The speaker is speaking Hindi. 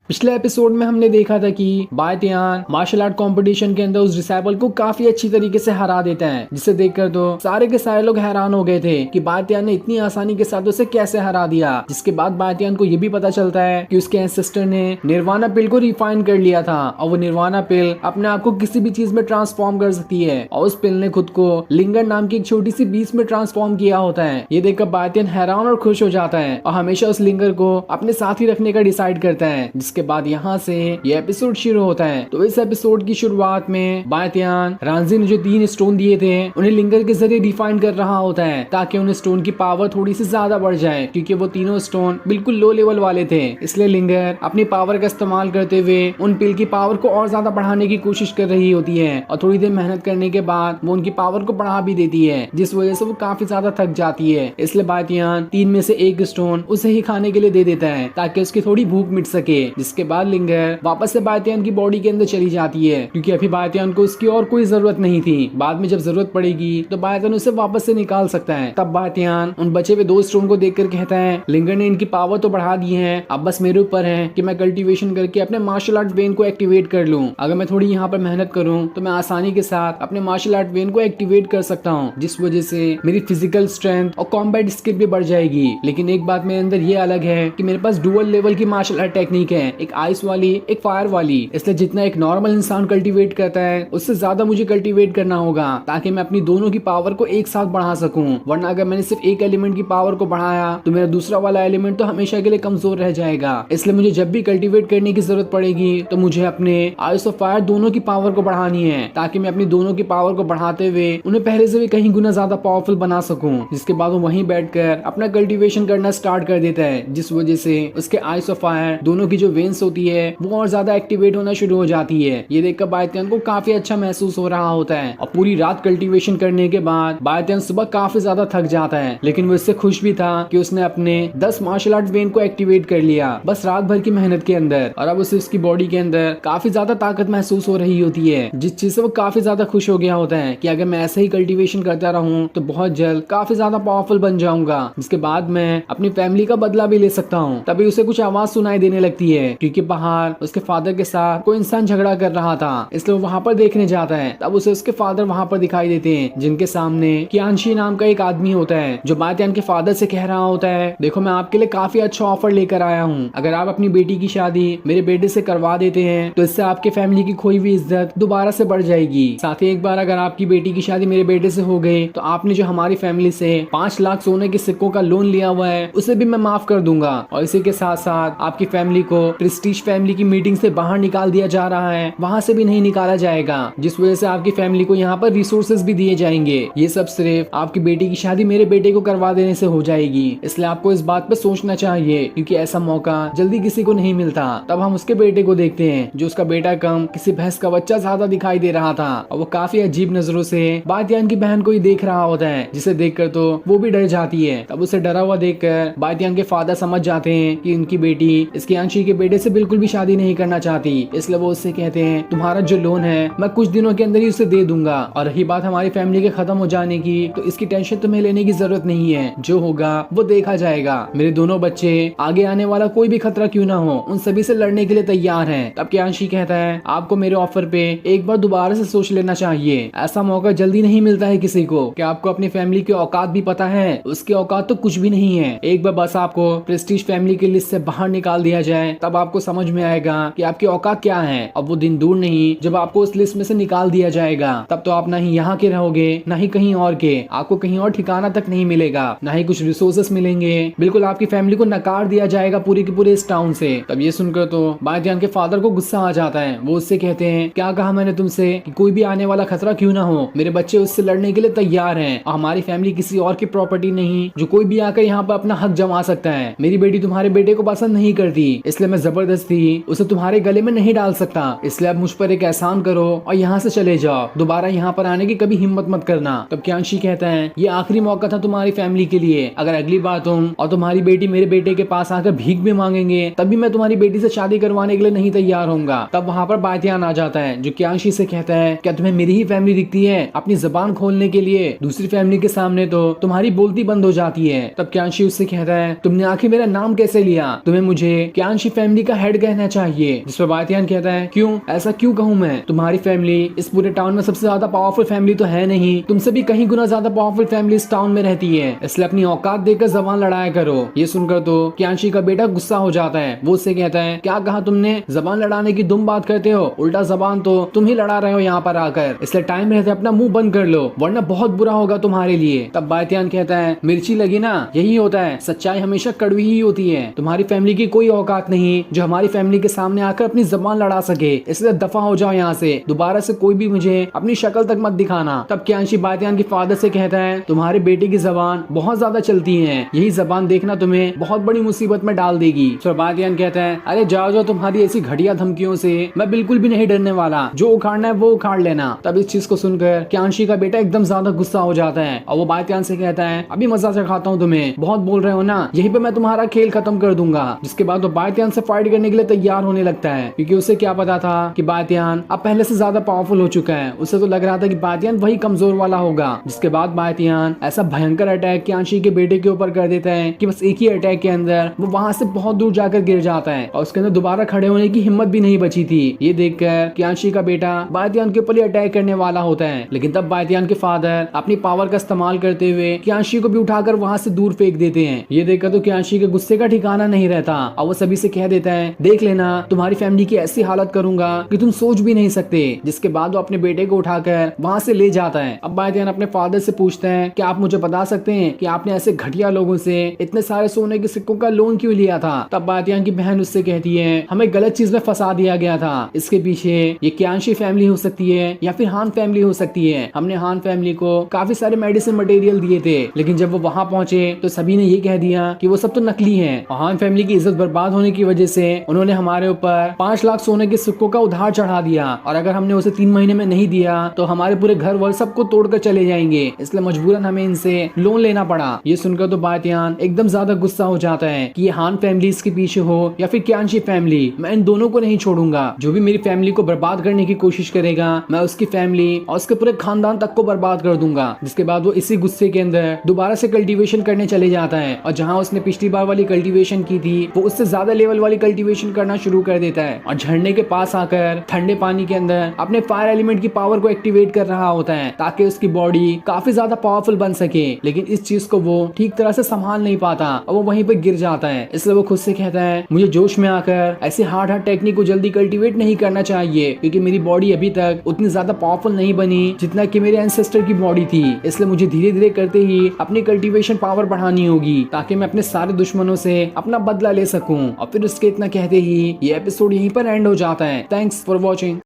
पिछले एपिसोड में हमने देखा था कि बायतियान मार्शल आर्ट कंपटीशन के अंदर उस डिसेबल को काफी अच्छी तरीके से हरा देता है, जिसे देखकर तो सारे के सारे लोग हैरान हो गए थे कि बायतियान ने इतनी आसानी के साथ उसे कैसे हरा दिया। जिसके बाद बायतियान को ये भी पता चलता है कि उसके एंसेस्टर ने निर्वाणा पिल को रिफाइन कर लिया था और वो निर्वाणा पिल अपने आप को किसी भी चीज में ट्रांसफॉर्म कर सकती है और उस पिल ने खुद को लिंगर नाम की एक छोटी सी बीस में ट्रांसफॉर्म किया होता है। ये देखकर बायतियान हैरान और खुश हो जाता है और हमेशा उस लिंगर को अपने साथ ही रखने का डिसाइड करता है। के बाद यहाँ से ये एपिसोड शुरू होता है। तो इस एपिसोड की शुरुआत में बायतियान रांझी ने जो 3 स्टोन दिए थे उन्हें लिंगर के जरिए रिफाइन कर रहा होता है ताकि उन स्टोन की पावर थोड़ी सी ज्यादा बढ़ जाए, क्योंकि वो तीनों स्टोन बिल्कुल लो लेवल वाले थे। इसलिए लिंगर अपनी पावर का इस्तेमाल करते हुए उन पिल की पावर को और ज्यादा बढ़ाने की कोशिश कर रही होती है और थोड़ी देर मेहनत करने के बाद वो उनकी पावर को बढ़ा भी देती है, जिस वजह से वो काफी ज्यादा थक जाती है। इसलिए बायतियान 3 में से 1 स्टोन उसे ही खाने के लिए दे देता है ताकि उसकी थोड़ी भूख मिट सके। जिसके बाद लिंगर वापस से बायतियान की बॉडी के अंदर चली जाती है, क्योंकि अभी बायतियान को उसकी और कोई जरूरत नहीं थी। बाद में जब जरूरत पड़ेगी तो बायतियान उसे वापस से निकाल सकता है। तब बायतियान उन बचे हुए 2 स्टोन को देखकर कहता है, लिंगर ने इनकी पावर तो बढ़ा दी है, अब बस मेरे ऊपर है कि मैं कल्टीवेशन करके अपने मार्शल आर्ट वेन को एक्टिवेट कर लूं। अगर मैं थोड़ी यहाँ पर मेहनत करूं तो मैं आसानी के साथ अपने मार्शल आर्ट वेन को एक्टिवेट कर सकता हूँ, जिस वजह से मेरी फिजिकल स्ट्रेंथ और कॉम्बैट स्किल भी बढ़ जाएगी। लेकिन एक बात मेरे अंदर ये अलग है कि मेरे पास डुअल लेवल की मार्शल आर्ट टेक्निक है, एक आइस वाली एक फायर वाली। इसलिए जितना एक नॉर्मल इंसान कल्टीवेट करता है उससे ज्यादा मुझे कल्टीवेट करना होगा ताकि मैं अपनी दोनों की पावर को एक साथ बढ़ा सकूं। वरना अगर मैंने सिर्फ एक एलिमेंट की पावर को बढ़ाया तो मेरा दूसरा वाला एलिमेंट तो हमेशा के लिए कमजोर रह जाएगा। इसलिए मुझे जब भी कल्टीवेट करने की जरूरत पड़ेगी तो मुझे अपने आइस और फायर दोनों की पावर को बढ़ानी है ताकि मैं अपनी दोनों की पावर को बढ़ाते हुए उन्हें पहले से भी कहीं गुना ज्यादा पावरफुल बना सकूं। जिसके बाद वो वहीं बैठकर अपना कल्टीवेशन करना स्टार्ट कर देता है, जिस वजह से उसके आइस और फायर दोनों की जो वेन्स होती है वो और ज्यादा एक्टिवेट होना शुरू हो जाती है। ये देखकर बायतियान को काफी अच्छा महसूस हो रहा होता है और पूरी रात कल्टीवेशन करने के बाद बायतियान सुबह काफी ज्यादा थक जाता है, लेकिन वो इससे खुश भी था कि उसने अपने 10 मार्शल आर्ट वेन को एक्टिवेट कर लिया बस रात भर की मेहनत के अंदर। और अब उसे उसकी बॉडी के अंदर काफी ज्यादा ताकत महसूस हो रही होती है, जिस चीज से वो काफी ज्यादा खुश हो गया होता है कि अगर मैं ऐसे ही कल्टीवेशन करता रहूं तो बहुत जल्द काफी ज्यादा पावरफुल बन जाऊंगा, जिसके बाद मैं अपनी फैमिली का बदला भी ले सकता हूँ। तभी उसे कुछ आवाज सुनाई देने लगती है, क्योंकि बाहर उसके फादर के साथ कोई इंसान झगड़ा कर रहा था, इसलिए वो वहाँ पर देखने जाता है। तब उसे उसके फादर वहाँ पर दिखाई देते हैं, जिनके सामने कियानशी नाम का एक आदमी होता है जो बायतियान के फादर से कह रहा होता है, देखो मैं आपके लिए काफी अच्छा ऑफर लेकर आया हूँ, अगर आप अपनी बेटी की शादी मेरे बेटे से करवा देते हैं तो इससे आपके फैमिली की खोई हुई इज्जत दोबारा से बढ़ जाएगी। साथ ही एक बार अगर आपकी बेटी की शादी मेरे बेटे से हो गई तो आपने जो हमारी फैमिली से 5 लाख सोने के सिक्कों का लोन लिया हुआ है उसे भी मैं माफ कर दूंगा। और इसी के साथ साथ आपकी फैमिली को प्रेस्टीज फैमिली की मीटिंग से बाहर निकाल दिया जा रहा है, वहाँ से भी नहीं निकाला जाएगा, जिस वजह से आपकी फैमिली को यहाँ पर रिसोर्सेज भी दिए जाएंगे। ये सब सिर्फ आपकी बेटी की शादी मेरे बेटे को करवा देने से हो जाएगी, इसलिए आपको इस बात पे सोचना चाहिए, क्योंकि ऐसा मौका जल्दी किसी को नहीं मिलता। तब हम उसके बेटे को देखते हैं, जो उसका बेटा कम किसी भैंस का बच्चा ज्यादा दिखाई दे रहा था और वो काफी अजीब नजरों से बायतियान की बहन को ही देख रहा होता है, जिसे देखकर तो वो भी डर जाती है। तब उसे डरा हुआ देखकर बायतियान के फादर समझ जाते हैं कि उनकी बेटी इस कियानशी के बेटे से बिल्कुल भी शादी नहीं करना चाहती, इसलिए वो उससे कहते हैं तुम्हारा जो लोन है मैं कुछ दिनों के अंदर ही उसे दे दूंगा, और रही बात हमारी फैमिली के खत्म हो जाने की तो इसकी टेंशन तुम्हें लेने की जरूरत नहीं है, जो होगा वो देखा जाएगा। मेरे दोनों बच्चे आगे आने वाला कोई भी खतरा क्यों ना हो उन सभी से लड़ने के लिए तैयार हैं। तब कियानशी कहता है आपको मेरे ऑफर पे एक बार दोबारा से सोच लेना चाहिए, ऐसा मौका जल्दी नहीं मिलता है किसी को। क्या आपको अपनी फैमिली की औकात भी पता है? उसकी औकात तो कुछ भी नहीं है। एक बार बस आपको प्रेस्टीज फैमिली की लिस्ट से बाहर निकाल दिया जाए तब आपको समझ में आएगा कि आपकी औकात क्या है। अब वो दिन दूर नहीं जब आपको उस लिस्ट में से निकाल दिया जाएगा, तब तो आप ना ही यहाँ के रहोगे ना ही कहीं और के, आपको कहीं और ठिकाना तक नहीं मिलेगा, ना ही कुछ रिसोर्सेस मिलेंगे, बिल्कुल आपकी फैमिली को नकार दिया जाएगा पूरे के पूरे इस टाउन से। तब ये सुनकर तो बायतियान के फादर को गुस्सा आ जाता है। वो उससे कहते हैं क्या कहा मैंने तुमसे कि कोई भी आने वाला खतरा क्यों ना हो मेरे बच्चे उससे लड़ने के लिए तैयार हैं, और हमारी फैमिली किसी और की प्रॉपर्टी नहीं जो कोई भी आकर यहाँ पर अपना हक जमा सकता है। मेरी बेटी तुम्हारे बेटे को पसंद नहीं करती, इसलिए मैं जबरदस्ती उसे तुम्हारे गले में नहीं डाल सकता, इसलिए अब मुझ पर एक एहसान करो और यहाँ से चले जाओ, दोबारा यहाँ पर आने की कभी हिम्मत मत करना। तब कियानशी कहता है ये आखिरी मौका था तुम्हारी फैमिली के लिए, अगर अगली बार तुम और तुम्हारी बेटी मेरे बेटे के पास आकर भीख भी मांगेंगे तभी मैं तुम्हारी बेटी से शादी करवाने के लिए नहीं तैयार होऊंगा। तब वहाँ पर बायतियान आ जाता है, जो कियानशी से कहता है क्या तुम्हें मेरी ही फैमिली दिखती है अपनी जबान खोलने के लिए? दूसरी फैमिली के सामने तो तुम्हारी बोलती बंद हो जाती है। तब कियानशी उससे कहता है तुमने आखिर मेरा नाम कैसे लिया? तुम्हें मुझे कियानशी फैमिली फैमिली का हेड कहना चाहिए। जिस पर बायतियान कहता है क्यों, ऐसा क्यों कहूँ मैं, तुम्हारी फैमिली इस पूरे टाउन में सबसे ज्यादा पावरफुल फैमिली तो है नहीं, तुमसे भी कहीं गुना ज्यादा पावरफुल फैमिली इस टाउन में रहती है, इसलिए अपनी औकात देकर जबान लड़ाया करो। ये सुनकर तो कियांशी का बेटा गुस्सा हो जाता है। वो उससे कहता है क्या कहा तुमने, जबान लड़ाने की तुम बात करते हो, उल्टा जबान तो तुम ही लड़ा रहे हो यहाँ पर आकर, इसलिए टाइम रहते अपना मुंह बंद कर लो वरना बहुत बुरा होगा तुम्हारे लिए। तब बायतियान कहता है मिर्ची लगी ना, यही होता है, सच्चाई हमेशा कड़वी ही होती है, तुम्हारी फैमिली की कोई औकात नहीं जो हमारी फैमिली के सामने आकर अपनी जबान लड़ा सके, इसलिए दफा हो जाओ यहाँ से, दोबारा से कोई भी मुझे अपनी शक्ल तक मत दिखाना। तब कियांशी बायतियान के फादर से कहता है तुम्हारे बेटे की जबान बहुत ज्यादा चलती है, यही जबान देखना तुम्हें बहुत बड़ी मुसीबत में डाल देगी। तो बायतियान कहता है अरे जाओ जाओ, तुम्हारी ऐसी घटिया धमकियों से मैं बिल्कुल भी नहीं डरने वाला, जो उखाड़ना है वो उखाड़ लेना। तब इस चीज को सुनकर कियांशी का बेटा एकदम ज्यादा गुस्सा हो जाता है और वो बायतियान से कहता है अभी मजा सिखाता हूँ तुम्हें, बहुत बोल रहे हो ना, यही पे मैं तुम्हारा खेल खत्म कर दूंगा। जिसके बाद वो बायतियान से फाइट करने के लिए तैयार होने लगता है, क्योंकि उसे क्या पता था कि बायतियान अब पहले से ज्यादा पावरफुल हो चुका है। उसे तो लग रहा था कि बायतियान वही कमजोर वाला होगा। जिसके बाद बायतियान ऐसा भयंकर अटैक कियांशी के बेटे के ऊपर कर देता है कि बस एक ही अटैक के अंदर वो वहां से बहुत दूर जाकर गिर जाता है और उसके अंदर दोबारा खड़े होने की हिम्मत भी नहीं बची थी। ये देखकर कियांशी का बेटा बायतियान के ऊपर अटैक करने वाला होता है, लेकिन तब बायतियान के फादर अपनी पावर का इस्तेमाल करते हुए कियांशी को भी उठाकर वहां से दूर फेंक देते हैं। ये देखकर तो कियांशी के गुस्से का ठिकाना नहीं रहता और वो सभी से कह देता है देख लेना, तुम्हारी फैमिली की ऐसी हालत करूंगा कि तुम सोच भी नहीं सकते। जिसके बाद वो अपने बेटे को उठाकर वहां से ले जाता है। अब बायतियान अपने फादर से पूछते हैं कि आप मुझे बता सकते हैं कि आपने ऐसे घटिया लोगों से इतने सारे सोने के सिक्कों का लोन क्यों लिया था। तब बायतियान की बहन उससे कहती है हमें गलत चीज में फंसा दिया गया था, इसके पीछे ये कियांशी फैमिली हो सकती है या फिर हान फैमिली हो सकती है। हमने हान फैमिली को काफी सारे मेडिसिन मटेरियल दिए थे, लेकिन जब वो वहां पहुंचे तो सभी ने ये कह दिया कि वो सब तो नकली है और हान फैमिली की इज्जत बर्बाद होने की वजह से उन्होंने हमारे ऊपर 5 लाख सोने के सिक्कों का उधार चढ़ा दिया और अगर हमने उसे 3 महीने में नहीं दिया तो हमारे पूरे घर वर सबको तोड़कर चले जाएंगे, इसलिए मजबूरन हमें इनसे लोन लेना पड़ा। ये सुनकर तो बायतियान एकदम ज्यादा गुस्सा हो जाता है कि ये हान फैमिली इसके पीछे हो या फिर कियांशी फैमिली, मैं इन दोनों को नहीं छोड़ूंगा। जो भी मेरी फैमिली को बर्बाद करने की कोशिश करेगा मैं उसकी फैमिली और उसके पूरे खानदान तक को बर्बाद कर दूंगा। जिसके बाद वो इसी गुस्से के अंदर दोबारा से कल्टीवेशन करने चले जाता है और जहाँ उसने पिछली बार वाली कल्टीवेशन की थी वो उससे ज्यादा लेवल वाली कल्टीवेशन करना शुरू कर देता है और झरने के पास आकर ठंडे पानी के अंदर अपने फायर एलिमेंट की पावर को एक्टिवेट कर रहा होता है ताकि उसकी बॉडी काफी ज्यादा पावरफुल बन सके। लेकिन इस चीज को वो ठीक तरह से संभाल नहीं पाता और वो वहीं पर गिर जाता है। इसलिए वो खुद से कहता है मुझे जोश में आकर ऐसे हार्ड टेक्निक को जल्दी कल्टीवेट नहीं करना चाहिए, क्योंकि मेरी बॉडी अभी तक उतनी ज्यादा पावरफुल नहीं बनी जितना कि मेरे एंसेस्टर की बॉडी थी। इसलिए मुझे धीरे धीरे करते ही अपनी कल्टीवेशन पावर बढ़ानी होगी ताकि मैं अपने सारे दुश्मनों से अपना बदला ले सकूं। और फिर उसके इतना कहते ही ये एपिसोड यहीं पर एंड हो जाता है। Thanks for watching.